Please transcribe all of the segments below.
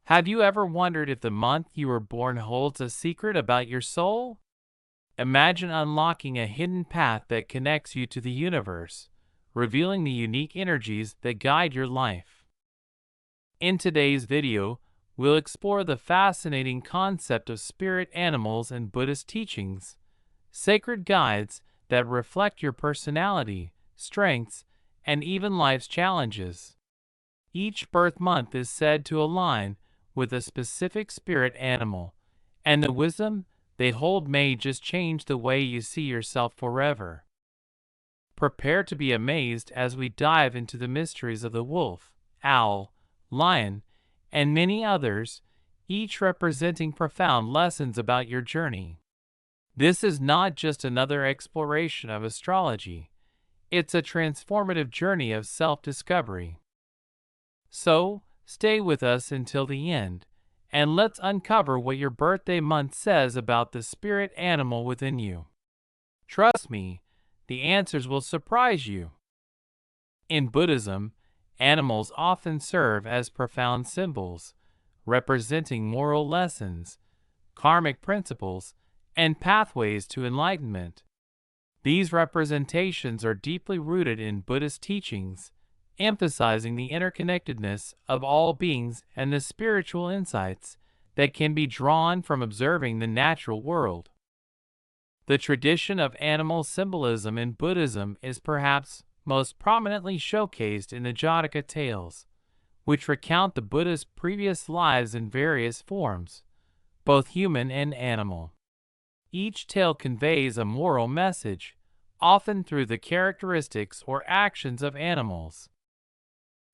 Have you ever wondered if the month you were born holds a secret about your soul? Imagine unlocking a hidden path that connects you to the universe, revealing the unique energies that guide your life. In today's video, we'll explore the fascinating concept of spirit animals and Buddhist teachings, sacred guides that reflect your personality, strengths, and even life's challenges. Each birth month is said to align with a specific spirit animal, and the wisdom they hold may just change the way you see yourself forever. Prepare to be amazed as we dive into the mysteries of the wolf, owl, lion, and many others, each representing profound lessons about your journey. This is not just another exploration of astrology, it's a transformative journey of self-discovery. So, stay with us until the end, and let's uncover what your birthday month says about the spirit animal within you. Trust me, the answers will surprise you. In Buddhism, animals often serve as profound symbols, representing moral lessons, karmic principles, and pathways to enlightenment. These representations are deeply rooted in Buddhist teachings, emphasizing the interconnectedness of all beings and the spiritual insights that can be drawn from observing the natural world. The tradition of animal symbolism in Buddhism is perhaps most prominently showcased in the Jataka tales, which recount the Buddha's previous lives in various forms, both human and animal. Each tale conveys a moral message, often through the characteristics or actions of animals.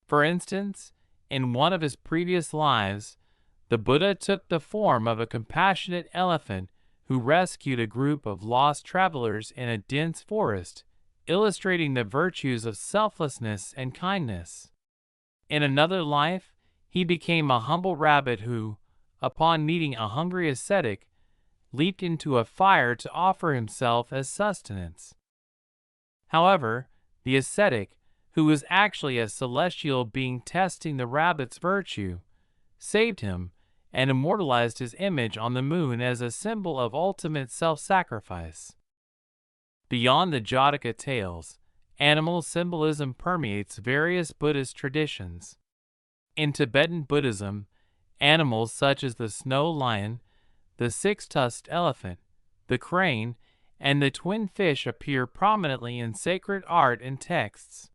For instance, in one of his previous lives, the Buddha took the form of a compassionate elephant who rescued a group of lost travelers in a dense forest, illustrating the virtues of selflessness and kindness. In another life, he became a humble rabbit who, upon meeting a hungry ascetic, leaped into a fire to offer himself as sustenance. However, the ascetic, who was actually a celestial being testing the rabbit's virtue, saved him and immortalized his image on the moon as a symbol of ultimate self-sacrifice. Beyond the Jataka tales, animal symbolism permeates various Buddhist traditions. In Tibetan Buddhism, animals such as the snow lion, the six-tusked elephant, the crane, and the twin fish appear prominently in sacred art and texts.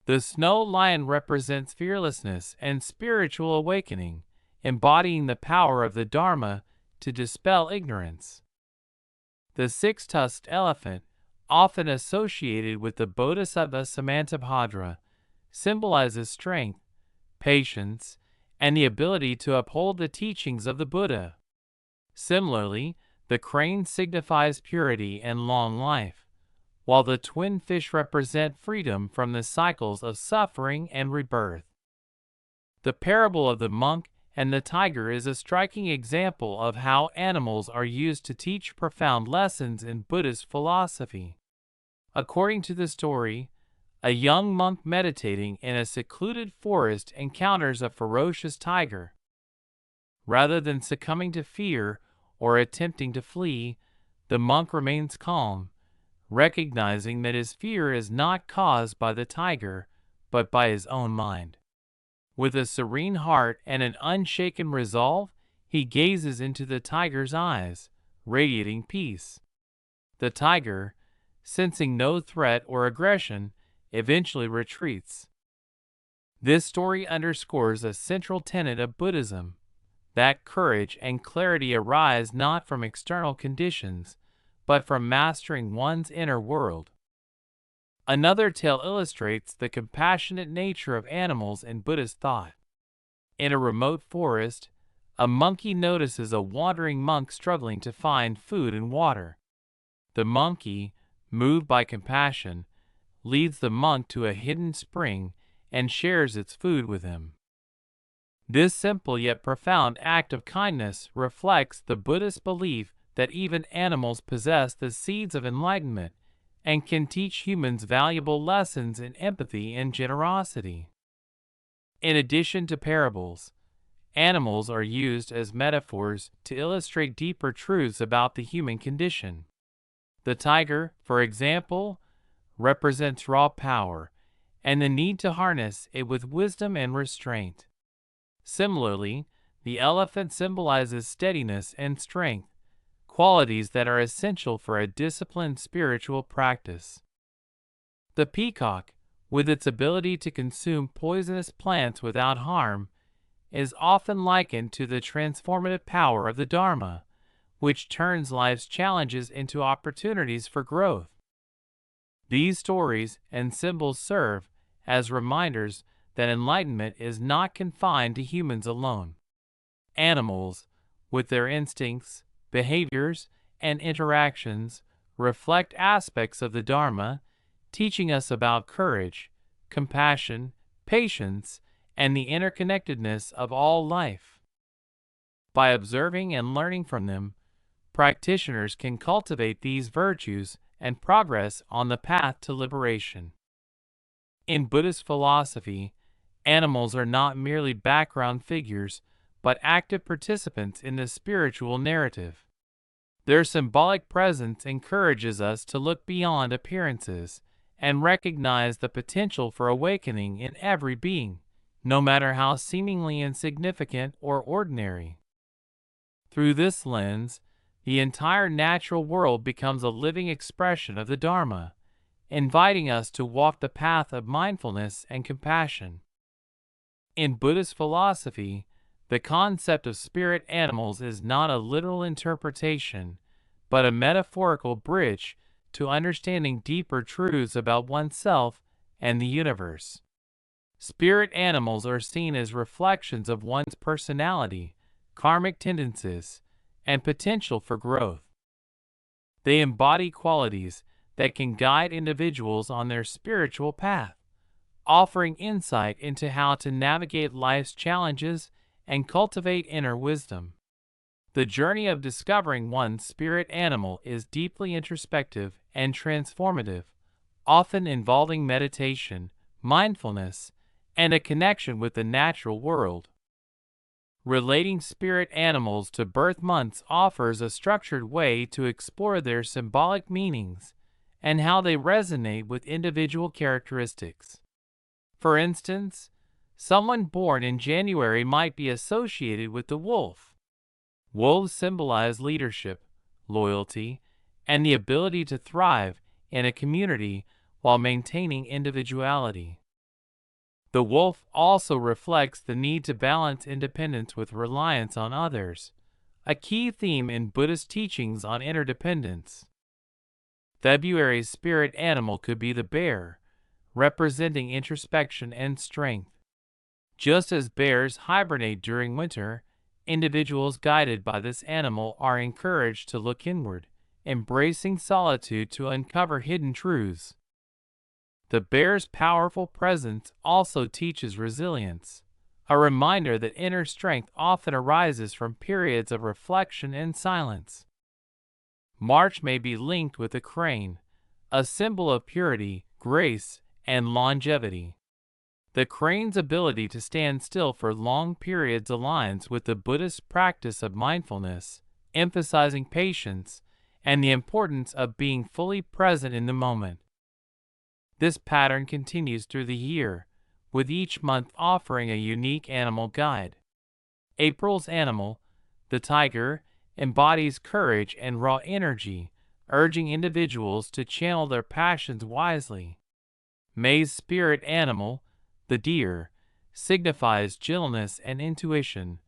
The snow lion represents fearlessness and spiritual awakening, embodying the power of the Dharma to dispel ignorance. The six-tusked elephant, often associated with the Bodhisattva Samantabhadra, symbolizes strength, patience, and the ability to uphold the teachings of the Buddha. Similarly, the crane signifies purity and long life, while the twin fish represent freedom from the cycles of suffering and rebirth. The parable of the monk and the tiger is a striking example of how animals are used to teach profound lessons in Buddhist philosophy. According to the story, a young monk meditating in a secluded forest encounters a ferocious tiger. Rather than succumbing to fear or attempting to flee, the monk remains calm, recognizing that his fear is not caused by the tiger, but by his own mind. With a serene heart and an unshaken resolve, he gazes into the tiger's eyes, radiating peace. The tiger, sensing no threat or aggression, eventually retreats. This story underscores a central tenet of Buddhism, that courage and clarity arise not from external conditions, but from mastering one's inner world. Another tale illustrates the compassionate nature of animals in Buddhist thought. In a remote forest, a monkey notices a wandering monk struggling to find food and water. The monkey, moved by compassion, leads the monk to a hidden spring and shares its food with him. This simple yet profound act of kindness reflects the Buddhist belief that even animals possess the seeds of enlightenment and can teach humans valuable lessons in empathy and generosity. In addition to parables, animals are used as metaphors to illustrate deeper truths about the human condition. The tiger, for example, represents raw power and the need to harness it with wisdom and restraint. Similarly, the elephant symbolizes steadiness and strength, qualities that are essential for a disciplined spiritual practice. The peacock, with its ability to consume poisonous plants without harm, is often likened to the transformative power of the Dharma, which turns life's challenges into opportunities for growth. These stories and symbols serve as reminders that enlightenment is not confined to humans alone. Animals, with their instincts, behaviors, and interactions, reflect aspects of the Dharma, teaching us about courage, compassion, patience, and the interconnectedness of all life. By observing and learning from them, practitioners can cultivate these virtues and progress on the path to liberation. In Buddhist philosophy, animals are not merely background figures, but active participants in the spiritual narrative. Their symbolic presence encourages us to look beyond appearances and recognize the potential for awakening in every being, no matter how seemingly insignificant or ordinary. Through this lens, the entire natural world becomes a living expression of the Dharma, inviting us to walk the path of mindfulness and compassion. In Buddhist philosophy, the concept of spirit animals is not a literal interpretation, but a metaphorical bridge to understanding deeper truths about oneself and the universe. Spirit animals are seen as reflections of one's personality, karmic tendencies, and potential for growth. They embody qualities that can guide individuals on their spiritual path, offering insight into how to navigate life's challenges and cultivate inner wisdom. The journey of discovering one's spirit animal is deeply introspective and transformative, often involving meditation, mindfulness, and a connection with the natural world. Relating spirit animals to birth months offers a structured way to explore their symbolic meanings and how they resonate with individual characteristics. For instance, someone born in January might be associated with the wolf. Wolves symbolize leadership, loyalty, and the ability to thrive in a community while maintaining individuality. The wolf also reflects the need to balance independence with reliance on others, a key theme in Buddhist teachings on interdependence. February's spirit animal could be the bear, representing introspection and strength. Just as bears hibernate during winter, individuals guided by this animal are encouraged to look inward, embracing solitude to uncover hidden truths. The bear's powerful presence also teaches resilience, a reminder that inner strength often arises from periods of reflection and silence. March may be linked with the crane, a symbol of purity, grace, and longevity. The crane's ability to stand still for long periods aligns with the Buddhist practice of mindfulness, emphasizing patience and the importance of being fully present in the moment. This pattern continues through the year, with each month offering a unique animal guide. April's animal, the tiger, embodies courage and raw energy, urging individuals to channel their passions wisely. May's spirit animal, the deer, signifies gentleness and intuition,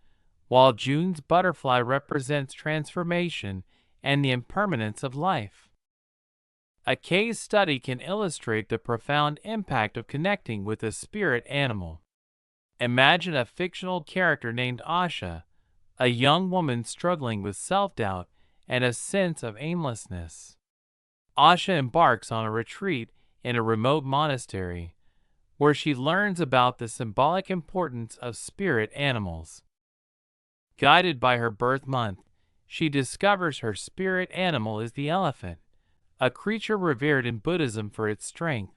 while June's butterfly represents transformation and the impermanence of life. A case study can illustrate the profound impact of connecting with a spirit animal. Imagine a fictional character named Asha, a young woman struggling with self-doubt and a sense of aimlessness. Asha embarks on a retreat in a remote monastery, where she learns about the symbolic importance of spirit animals. Guided by her birth month, she discovers her spirit animal is the elephant, a creature revered in Buddhism for its strength,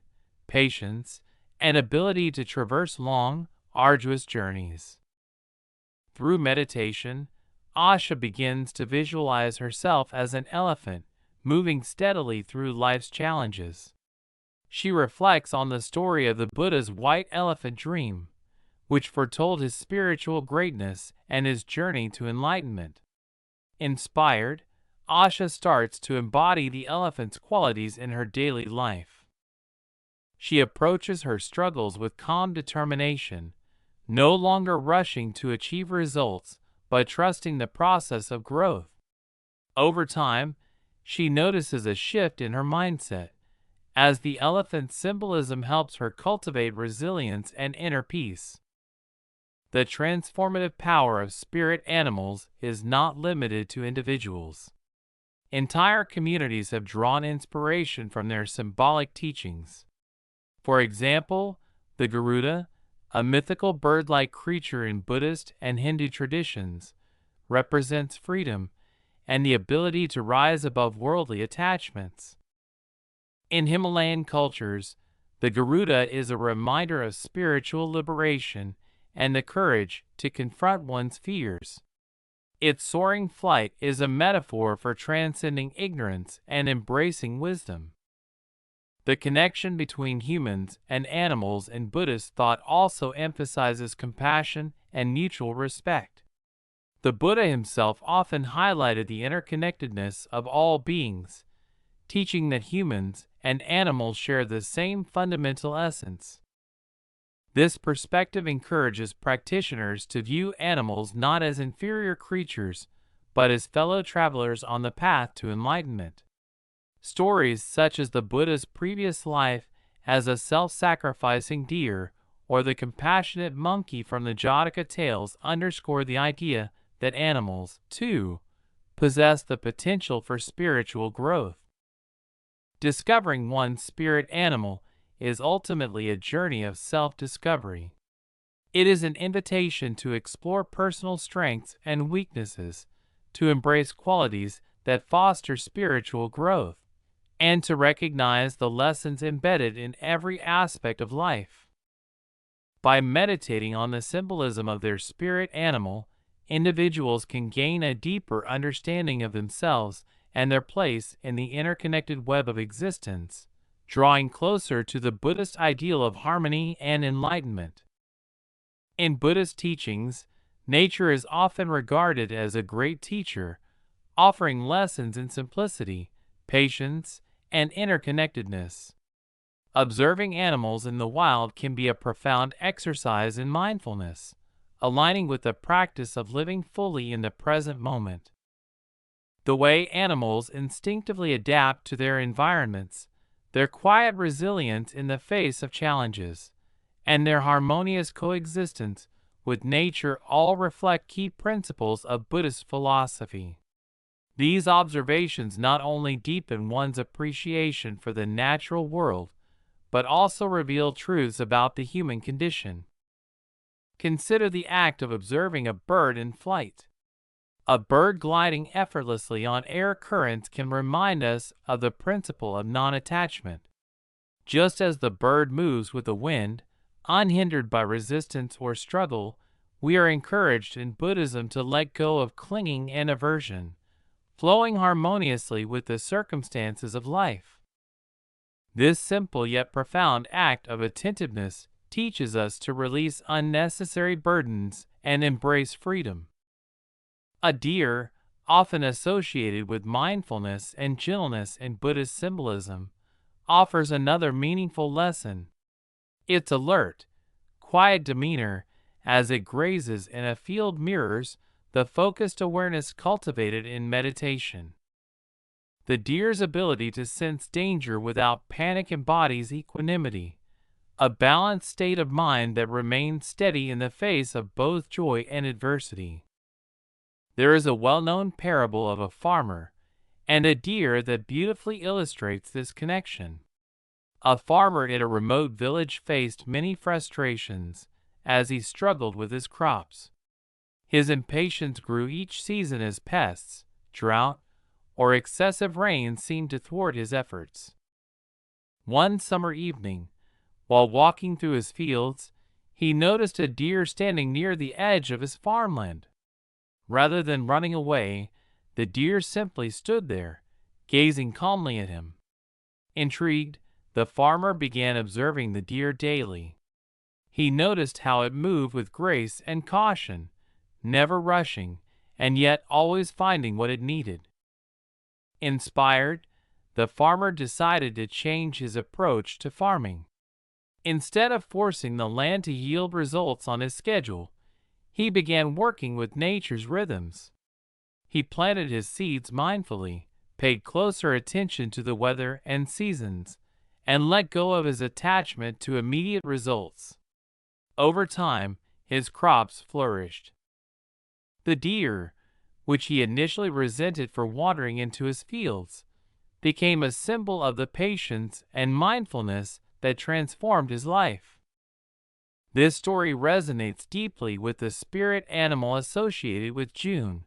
patience, and ability to traverse long, arduous journeys. Through meditation, Asha begins to visualize herself as an elephant, moving steadily through life's challenges. She reflects on the story of the Buddha's white elephant dream, which foretold his spiritual greatness and his journey to enlightenment. Inspired, Asha starts to embody the elephant's qualities in her daily life. She approaches her struggles with calm determination, no longer rushing to achieve results, but trusting the process of growth. Over time, she notices a shift in her mindset, as the elephant's symbolism helps her cultivate resilience and inner peace. The transformative power of spirit animals is not limited to individuals. Entire communities have drawn inspiration from their symbolic teachings. For example, the Garuda, a mythical bird-like creature in Buddhist and Hindu traditions, represents freedom and the ability to rise above worldly attachments. In Himalayan cultures, the Garuda is a reminder of spiritual liberation and the courage to confront one's fears. Its soaring flight is a metaphor for transcending ignorance and embracing wisdom. The connection between humans and animals in Buddhist thought also emphasizes compassion and mutual respect. The Buddha himself often highlighted the interconnectedness of all beings, teaching that humans and animals share the same fundamental essence. This perspective encourages practitioners to view animals not as inferior creatures, but as fellow travelers on the path to enlightenment. Stories such as the Buddha's previous life as a self-sacrificing deer or the compassionate monkey from the Jataka tales underscore the idea that animals, too, possess the potential for spiritual growth. Discovering one's spirit animal is ultimately a journey of self-discovery. It is an invitation to explore personal strengths and weaknesses, to embrace qualities that foster spiritual growth, and to recognize the lessons embedded in every aspect of life. By meditating on the symbolism of their spirit animal, individuals can gain a deeper understanding of themselves and their place in the interconnected web of existence, drawing closer to the Buddhist ideal of harmony and enlightenment. In Buddhist teachings, nature is often regarded as a great teacher, offering lessons in simplicity, patience, and interconnectedness. Observing animals in the wild can be a profound exercise in mindfulness, aligning with the practice of living fully in the present moment. The way animals instinctively adapt to their environments, their quiet resilience in the face of challenges, and their harmonious coexistence with nature all reflect key principles of Buddhist philosophy. These observations not only deepen one's appreciation for the natural world, but also reveal truths about the human condition. Consider the act of observing a bird in flight. A bird gliding effortlessly on air currents can remind us of the principle of non-attachment. Just as the bird moves with the wind, unhindered by resistance or struggle, we are encouraged in Buddhism to let go of clinging and aversion, flowing harmoniously with the circumstances of life. This simple yet profound act of attentiveness teaches us to release unnecessary burdens and embrace freedom. A deer, often associated with mindfulness and gentleness in Buddhist symbolism, offers another meaningful lesson. Its alert, quiet demeanor as it grazes in a field mirrors the focused awareness cultivated in meditation. The deer's ability to sense danger without panic embodies equanimity, a balanced state of mind that remains steady in the face of both joy and adversity. There is a well-known parable of a farmer and a deer that beautifully illustrates this connection. A farmer in a remote village faced many frustrations as he struggled with his crops. His impatience grew each season as pests, drought, or excessive rain seemed to thwart his efforts. One summer evening, while walking through his fields, he noticed a deer standing near the edge of his farmland. Rather than running away, the deer simply stood there, gazing calmly at him. Intrigued, the farmer began observing the deer daily. He noticed how it moved with grace and caution, never rushing, and yet always finding what it needed. Inspired, the farmer decided to change his approach to farming. Instead of forcing the land to yield results on his schedule, he began working with nature's rhythms. He planted his seeds mindfully, paid closer attention to the weather and seasons, and let go of his attachment to immediate results. Over time, his crops flourished. The deer, which he initially resented for wandering into his fields, became a symbol of the patience and mindfulness that transformed his life. This story resonates deeply with the spirit animal associated with June,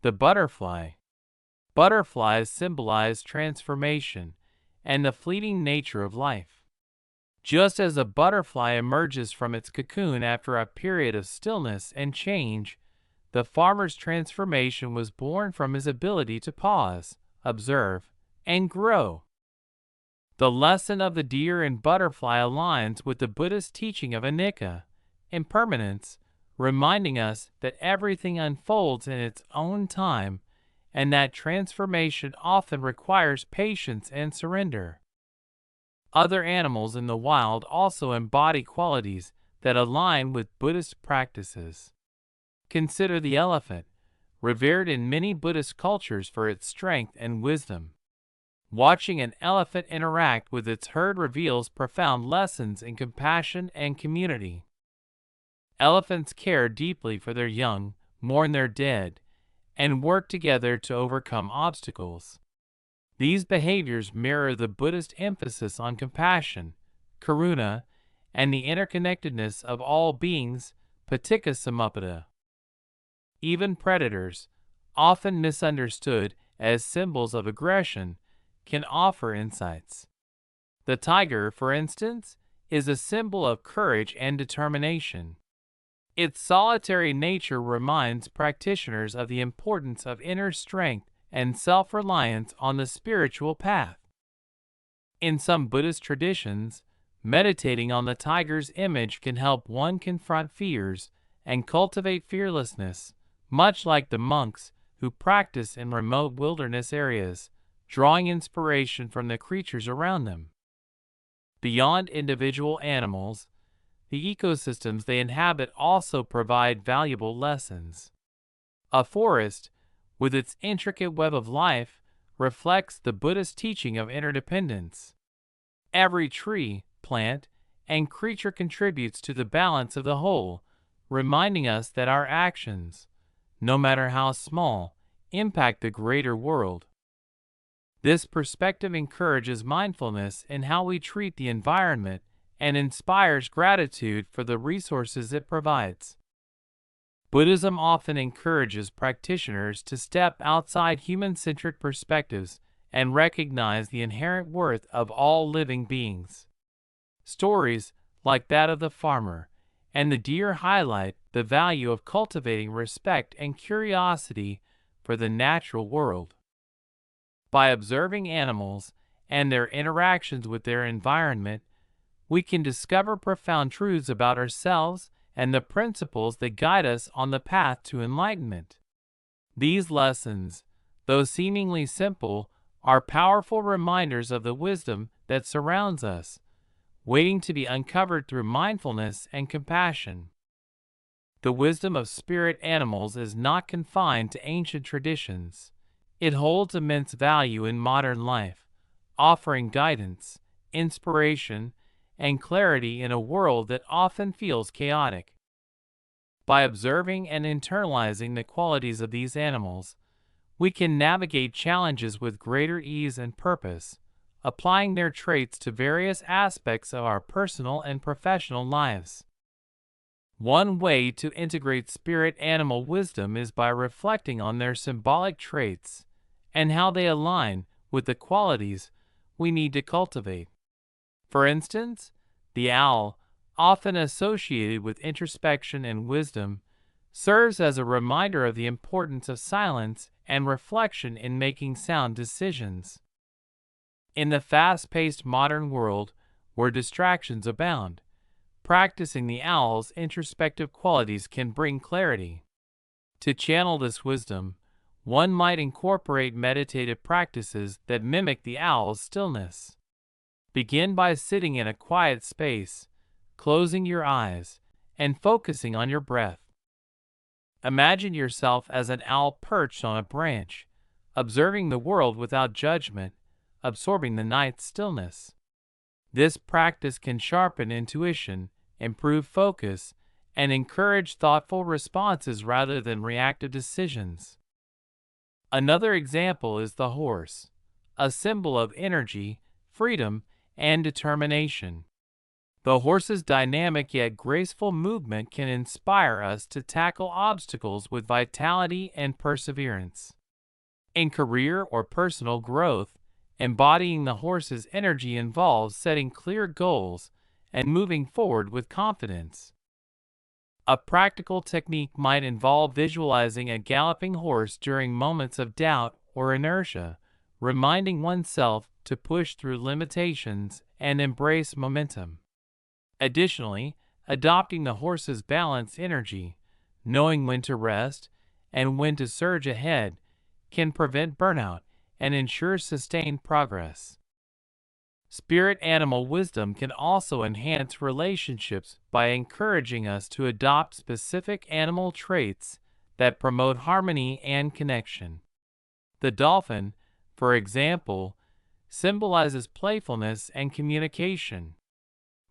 the butterfly. Butterflies symbolize transformation and the fleeting nature of life. Just as a butterfly emerges from its cocoon after a period of stillness and change, the farmer's transformation was born from his ability to pause, observe, and grow. The lesson of the deer and butterfly aligns with the Buddhist teaching of anicca, impermanence, reminding us that everything unfolds in its own time and that transformation often requires patience and surrender. Other animals in the wild also embody qualities that align with Buddhist practices. Consider the elephant, revered in many Buddhist cultures for its strength and wisdom. Watching an elephant interact with its herd reveals profound lessons in compassion and community. Elephants care deeply for their young, mourn their dead, and work together to overcome obstacles. These behaviors mirror the Buddhist emphasis on compassion, karuna, and the interconnectedness of all beings, paticca samuppada. Even predators, often misunderstood as symbols of aggression, can offer insights. The tiger, for instance, is a symbol of courage and determination. Its solitary nature reminds practitioners of the importance of inner strength and self-reliance on the spiritual path. In some Buddhist traditions, meditating on the tiger's image can help one confront fears and cultivate fearlessness, much like the monks who practice in remote wilderness areas, drawing inspiration from the creatures around them. Beyond individual animals, the ecosystems they inhabit also provide valuable lessons. A forest, with its intricate web of life, reflects the Buddhist teaching of interdependence. Every tree, plant, and creature contributes to the balance of the whole, reminding us that our actions, no matter how small, impact the greater world. This perspective encourages mindfulness in how we treat the environment and inspires gratitude for the resources it provides. Buddhism often encourages practitioners to step outside human-centric perspectives and recognize the inherent worth of all living beings. Stories like that of the farmer and the deer highlight the value of cultivating respect and curiosity for the natural world. By observing animals and their interactions with their environment, we can discover profound truths about ourselves and the principles that guide us on the path to enlightenment. These lessons, though seemingly simple, are powerful reminders of the wisdom that surrounds us, waiting to be uncovered through mindfulness and compassion. The wisdom of spirit animals is not confined to ancient traditions. It holds immense value in modern life, offering guidance, inspiration, and clarity in a world that often feels chaotic. By observing and internalizing the qualities of these animals, we can navigate challenges with greater ease and purpose, applying their traits to various aspects of our personal and professional lives. One way to integrate spirit animal wisdom is by reflecting on their symbolic traits and how they align with the qualities we need to cultivate. For instance, the owl, often associated with introspection and wisdom, serves as a reminder of the importance of silence and reflection in making sound decisions. In the fast-paced modern world, where distractions abound, practicing the owl's introspective qualities can bring clarity. To channel this wisdom, one might incorporate meditative practices that mimic the owl's stillness. Begin by sitting in a quiet space, closing your eyes, and focusing on your breath. Imagine yourself as an owl perched on a branch, observing the world without judgment, absorbing the night's stillness. This practice can sharpen intuition, improve focus, and encourage thoughtful responses rather than reactive decisions. Another example is the horse, a symbol of energy, freedom, and determination. The horse's dynamic yet graceful movement can inspire us to tackle obstacles with vitality and perseverance. In career or personal growth, embodying the horse's energy involves setting clear goals and moving forward with confidence. A practical technique might involve visualizing a galloping horse during moments of doubt or inertia, reminding oneself to push through limitations and embrace momentum. Additionally, adopting the horse's balanced energy, knowing when to rest and when to surge ahead, can prevent burnout and ensure sustained progress. Spirit animal wisdom can also enhance relationships by encouraging us to adopt specific animal traits that promote harmony and connection. The dolphin, for example, symbolizes playfulness and communication.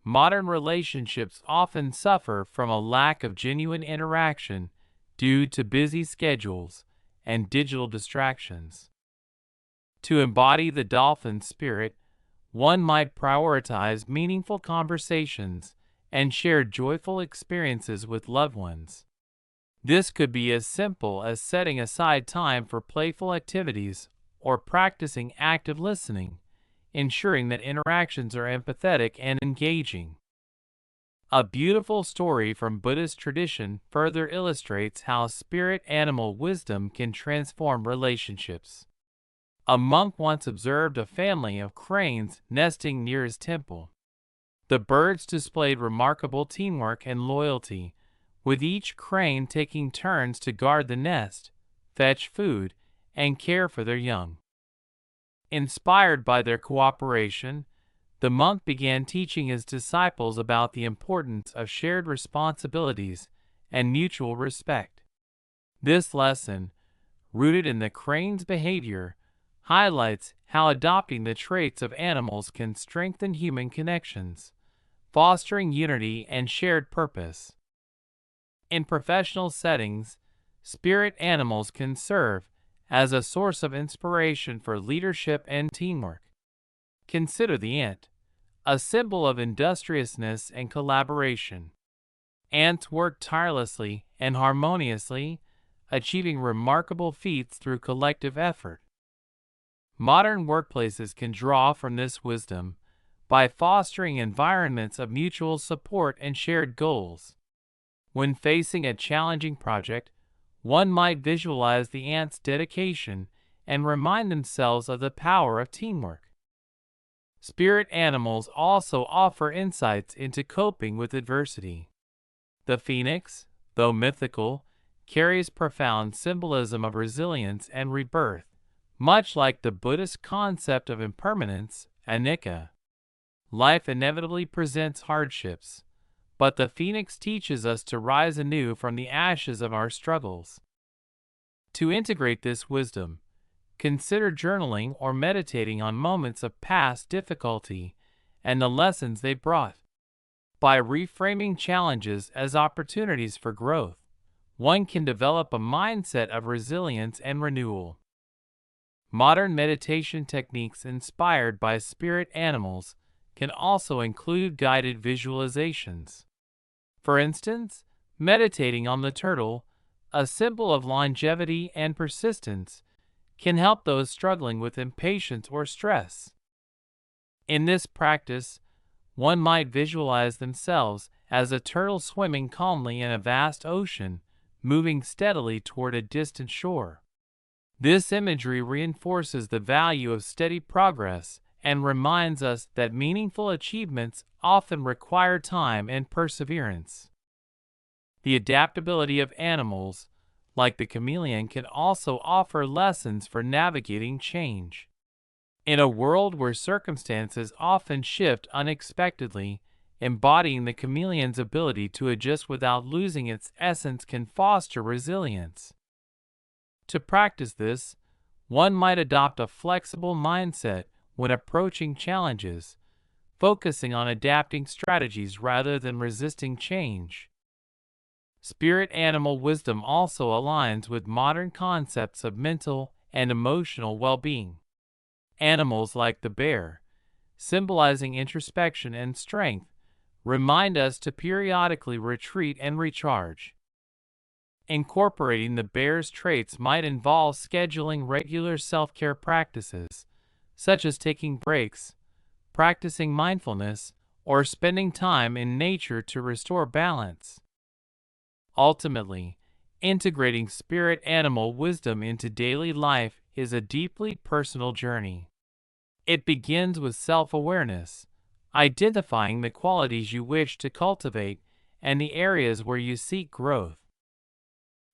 Modern relationships often suffer from a lack of genuine interaction due to busy schedules and digital distractions. To embody the dolphin spirit, one might prioritize meaningful conversations and share joyful experiences with loved ones. This could be as simple as setting aside time for playful activities or practicing active listening, ensuring that interactions are empathetic and engaging. A beautiful story from Buddhist tradition further illustrates how spirit animal wisdom can transform relationships. A monk once observed a family of cranes nesting near his temple. The birds displayed remarkable teamwork and loyalty, with each crane taking turns to guard the nest, fetch food, and care for their young. Inspired by their cooperation, the monk began teaching his disciples about the importance of shared responsibilities and mutual respect. This lesson, rooted in the crane's behavior, highlights how adopting the traits of animals can strengthen human connections, fostering unity and shared purpose. In professional settings, spirit animals can serve as a source of inspiration for leadership and teamwork. Consider the ant, a symbol of industriousness and collaboration. Ants work tirelessly and harmoniously, achieving remarkable feats through collective effort. Modern workplaces can draw from this wisdom by fostering environments of mutual support and shared goals. When facing a challenging project, one might visualize the ants' dedication and remind themselves of the power of teamwork. Spirit animals also offer insights into coping with adversity. The phoenix, though mythical, carries profound symbolism of resilience and rebirth, much like the Buddhist concept of impermanence, anicca. Life inevitably presents hardships, but the phoenix teaches us to rise anew from the ashes of our struggles. To integrate this wisdom, consider journaling or meditating on moments of past difficulty and the lessons they brought. By reframing challenges as opportunities for growth, one can develop a mindset of resilience and renewal. Modern meditation techniques inspired by spirit animals can also include guided visualizations. For instance, meditating on the turtle, a symbol of longevity and persistence, can help those struggling with impatience or stress. In this practice, one might visualize themselves as a turtle swimming calmly in a vast ocean, moving steadily toward a distant shore. This imagery reinforces the value of steady progress and reminds us that meaningful achievements often require time and perseverance. The adaptability of animals, like the chameleon, can also offer lessons for navigating change. In a world where circumstances often shift unexpectedly, embodying the chameleon's ability to adjust without losing its essence can foster resilience. To practice this, one might adopt a flexible mindset when approaching challenges, focusing on adapting strategies rather than resisting change. Spirit animal wisdom also aligns with modern concepts of mental and emotional well-being. Animals like the bear, symbolizing introspection and strength, remind us to periodically retreat and recharge. Incorporating the bear's traits might involve scheduling regular self-care practices, such as taking breaks, practicing mindfulness, or spending time in nature to restore balance. Ultimately, integrating spirit animal wisdom into daily life is a deeply personal journey. It begins with self-awareness, identifying the qualities you wish to cultivate and the areas where you seek growth.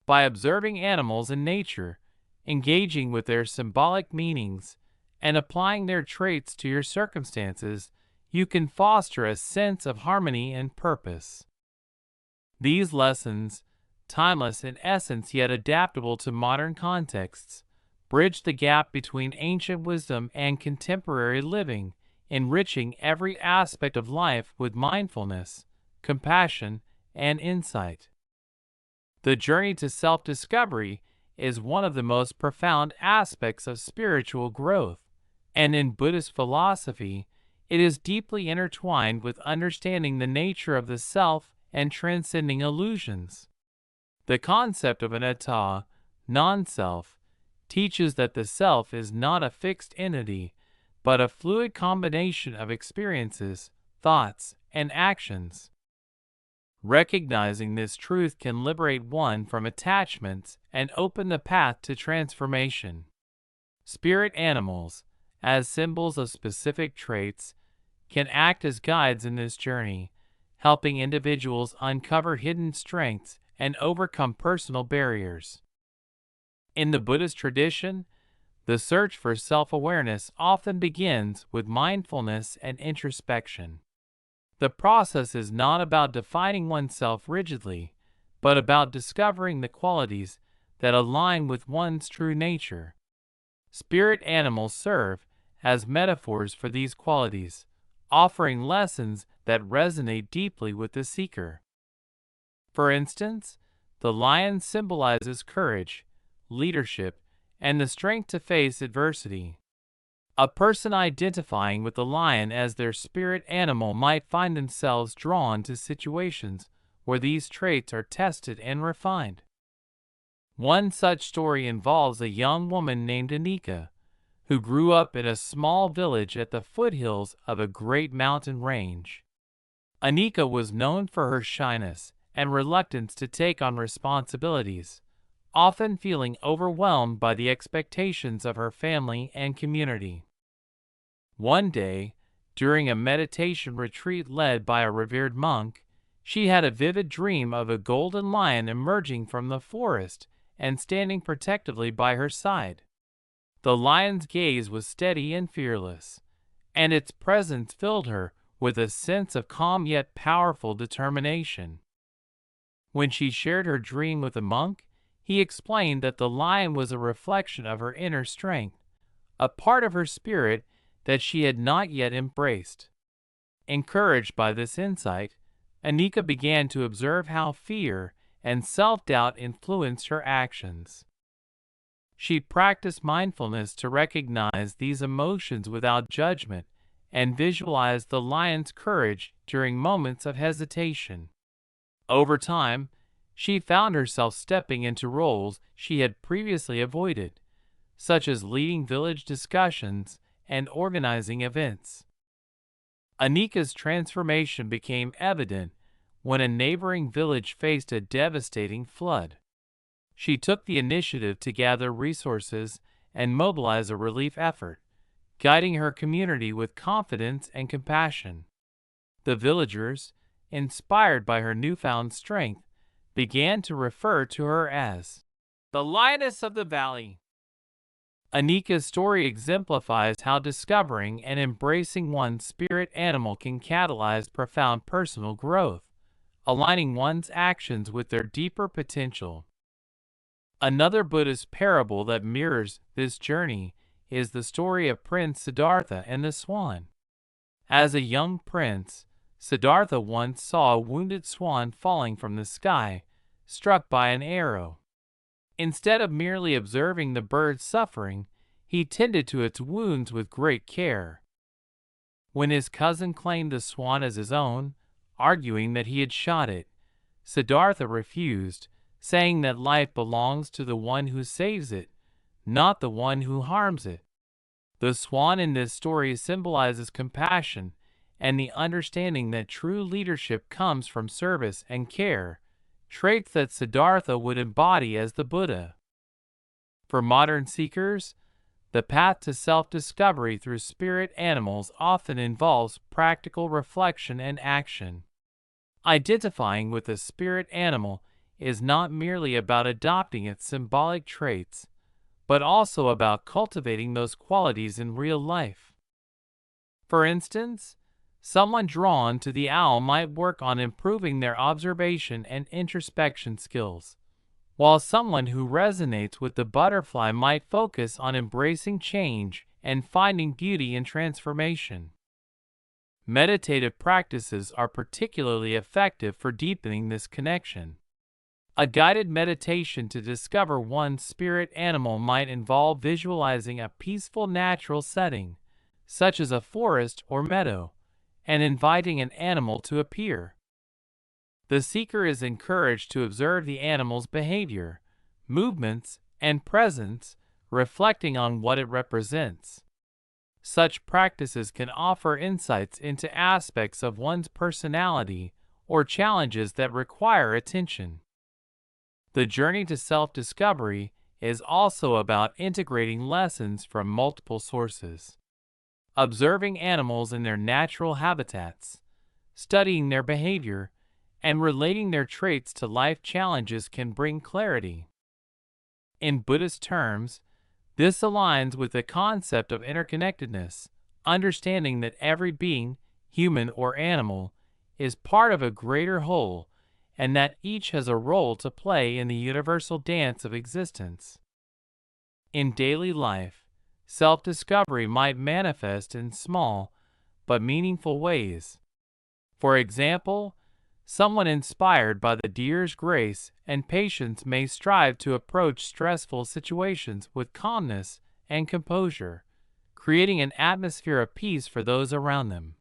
By observing animals in nature, engaging with their symbolic meanings, and applying their traits to your circumstances, you can foster a sense of harmony and purpose. These lessons, timeless in essence yet adaptable to modern contexts, bridge the gap between ancient wisdom and contemporary living, enriching every aspect of life with mindfulness, compassion, and insight. The journey to self-discovery is one of the most profound aspects of spiritual growth, and in Buddhist philosophy, it is deeply intertwined with understanding the nature of the self and transcending illusions. The concept of anatta, non-self, teaches that the self is not a fixed entity, but a fluid combination of experiences, thoughts, and actions. Recognizing this truth can liberate one from attachments and open the path to transformation. Spirit animals, as symbols of specific traits, can act as guides in this journey, helping individuals uncover hidden strengths and overcome personal barriers. In the Buddhist tradition, the search for self-awareness often begins with mindfulness and introspection. The process is not about defining oneself rigidly, but about discovering the qualities that align with one's true nature. Spirit animals serve as metaphors for these qualities, offering lessons that resonate deeply with the seeker. For instance, the lion symbolizes courage, leadership, and the strength to face adversity. A person identifying with the lion as their spirit animal might find themselves drawn to situations where these traits are tested and refined. One such story involves a young woman named Anika, who grew up in a small village at the foothills of a great mountain range. Anika was known for her shyness and reluctance to take on responsibilities, often feeling overwhelmed by the expectations of her family and community. One day, during a meditation retreat led by a revered monk, she had a vivid dream of a golden lion emerging from the forest and standing protectively by her side. The lion's gaze was steady and fearless, and its presence filled her with a sense of calm yet powerful determination. When she shared her dream with the monk, he explained that the lion was a reflection of her inner strength, a part of her spirit that she had not yet embraced. Encouraged by this insight, Anika began to observe how fear and self-doubt influenced her actions. She practiced mindfulness to recognize these emotions without judgment and visualized the lion's courage during moments of hesitation. Over time, she found herself stepping into roles she had previously avoided, such as leading village discussions and organizing events. Anika's transformation became evident when a neighboring village faced a devastating flood. She took the initiative to gather resources and mobilize a relief effort, guiding her community with confidence and compassion. The villagers, inspired by her newfound strength, began to refer to her as the Lioness of the Valley. Anika's story exemplifies how discovering and embracing one's spirit animal can catalyze profound personal growth, aligning one's actions with their deeper potential. Another Buddhist parable that mirrors this journey is the story of Prince Siddhartha and the swan. As a young prince, Siddhartha once saw a wounded swan falling from the sky, struck by an arrow. Instead of merely observing the bird's suffering, he tended to its wounds with great care. When his cousin claimed the swan as his own, arguing that he had shot it, Siddhartha refused, saying that life belongs to the one who saves it, not the one who harms it. The swan in this story symbolizes compassion and the understanding that true leadership comes from service and care, traits that Siddhartha would embody as the Buddha. For modern seekers, the path to self-discovery through spirit animals often involves practical reflection and action. Identifying with a spirit animal is not merely about adopting its symbolic traits, but also about cultivating those qualities in real life. For instance, someone drawn to the owl might work on improving their observation and introspection skills, while someone who resonates with the butterfly might focus on embracing change and finding beauty in transformation. Meditative practices are particularly effective for deepening this connection. A guided meditation to discover one's spirit animal might involve visualizing a peaceful natural setting, such as a forest or meadow, and inviting an animal to appear. The seeker is encouraged to observe the animal's behavior, movements, and presence, reflecting on what it represents. Such practices can offer insights into aspects of one's personality or challenges that require attention. The journey to self-discovery is also about integrating lessons from multiple sources. Observing animals in their natural habitats, studying their behavior, and relating their traits to life challenges can bring clarity. In Buddhist terms, this aligns with the concept of interconnectedness, understanding that every being, human or animal, is part of a greater whole, and that each has a role to play in the universal dance of existence. In daily life, self-discovery might manifest in small but meaningful ways. For example, someone inspired by the deer's grace and patience may strive to approach stressful situations with calmness and composure, creating an atmosphere of peace for those around them.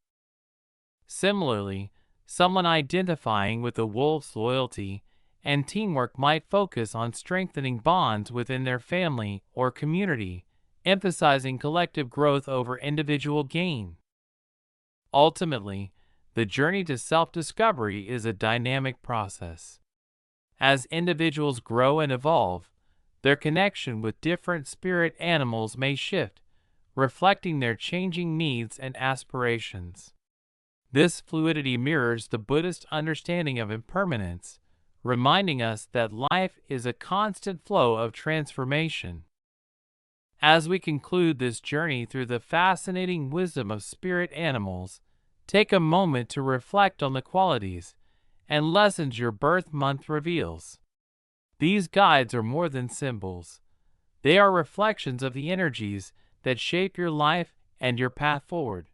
Similarly, someone identifying with the wolf's loyalty and teamwork might focus on strengthening bonds within their family or community, emphasizing collective growth over individual gain. Ultimately, the journey to self-discovery is a dynamic process. As individuals grow and evolve, their connection with different spirit animals may shift, reflecting their changing needs and aspirations. This fluidity mirrors the Buddhist understanding of impermanence, reminding us that life is a constant flow of transformation. As we conclude this journey through the fascinating wisdom of spirit animals, take a moment to reflect on the qualities and lessons your birth month reveals. These guides are more than symbols. They are reflections of the energies that shape your life and your path forward.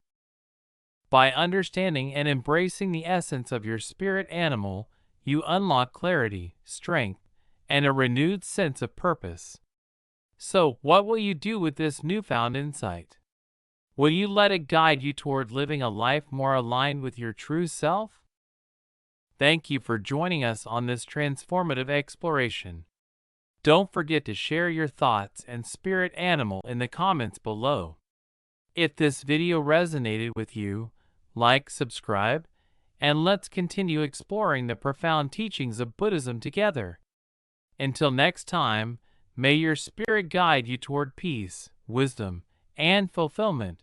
By understanding and embracing the essence of your spirit animal, you unlock clarity, strength, and a renewed sense of purpose. So, what will you do with this newfound insight? Will you let it guide you toward living a life more aligned with your true self? Thank you for joining us on this transformative exploration. Don't forget to share your thoughts and spirit animal in the comments below. If this video resonated with you, like, subscribe, and let's continue exploring the profound teachings of Buddhism together. Until next time, may your spirit guide you toward peace, wisdom, and fulfillment.